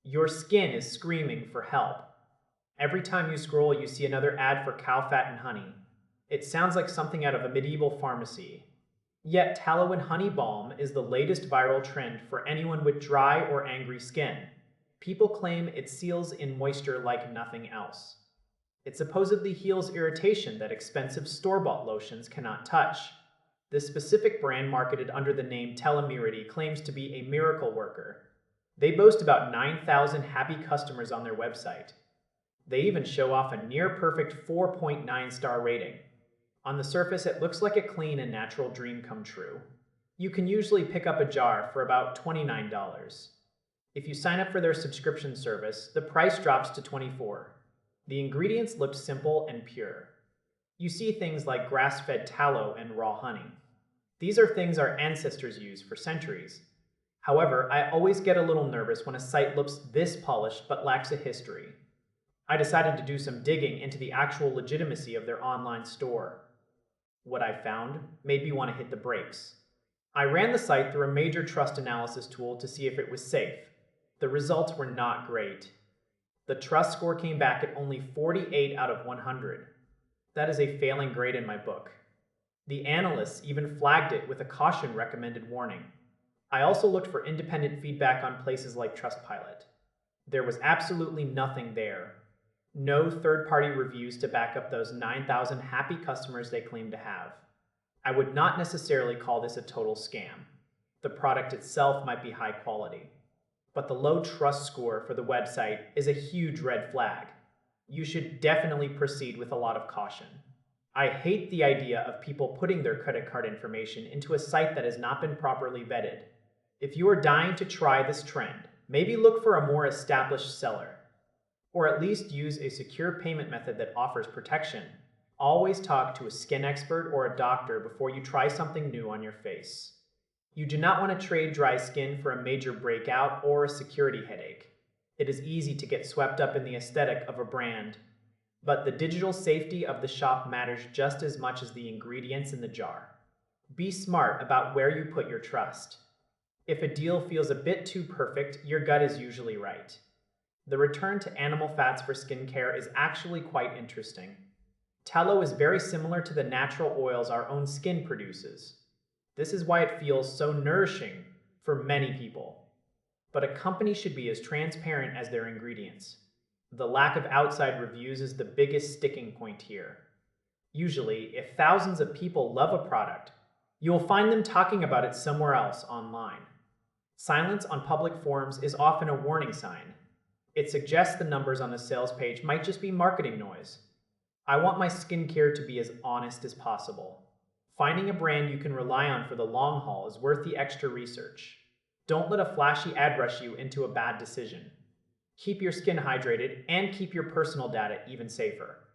Your skin is screaming for help. Every time you scroll, you see another ad for cow fat and honey. It sounds like something out of a medieval pharmacy. Yet, tallow and honey balm is the latest viral trend for anyone with dry or angry skin. People claim it seals in moisture like nothing else. It supposedly heals irritation that expensive store-bought lotions cannot touch. This specific brand, marketed under the name Telomerity, claims to be a miracle worker. They boast about 9,000 happy customers on their website. They even show off a near-perfect 4.9-star rating. On the surface, it looks like a clean and natural dream come true. You can usually pick up a jar for about $29. If you sign up for their subscription service, the price drops to $24. The ingredients looked simple and pure. You see things like grass-fed tallow and raw honey. These are things our ancestors used for centuries. However, I always get a little nervous when a site looks this polished but lacks a history. I decided to do some digging into the actual legitimacy of their online store. What I found made me want to hit the brakes. I ran the site through a major trust analysis tool to see if it was safe. The results were not great. The trust score came back at only 48 out of 100. That is a failing grade in my book. The analysts even flagged it with a caution recommended warning. I also looked for independent feedback on places like Trustpilot. There was absolutely nothing there. No third-party reviews to back up those 9,000 happy customers they claim to have. I would not necessarily call this a total scam. The product itself might be high quality. But the low trust score for the website is a huge red flag. You should definitely proceed with a lot of caution. I hate the idea of people putting their credit card information into a site that has not been properly vetted. If you are dying to try this trend, maybe look for a more established seller. Or at least use a secure payment method that offers protection. Always talk to a skin expert or a doctor before you try something new on your face. You do not want to trade dry skin for a major breakout or a security headache. It is easy to get swept up in the aesthetic of a brand, but the digital safety of the shop matters just as much as the ingredients in the jar. Be smart about where you put your trust. If a deal feels a bit too perfect, your gut is usually right. The return to animal fats for skincare is actually quite interesting. Tallow is very similar to the natural oils our own skin produces. This is why it feels so nourishing for many people. But a company should be as transparent as their ingredients. The lack of outside reviews is the biggest sticking point here. Usually, if thousands of people love a product, you will find them talking about it somewhere else online. Silence on public forums is often a warning sign. It suggests the numbers on the sales page might just be marketing noise. I want my skincare to be as honest as possible. Finding a brand you can rely on for the long haul is worth the extra research. Don't let a flashy ad rush you into a bad decision. Keep your skin hydrated and keep your personal data even safer.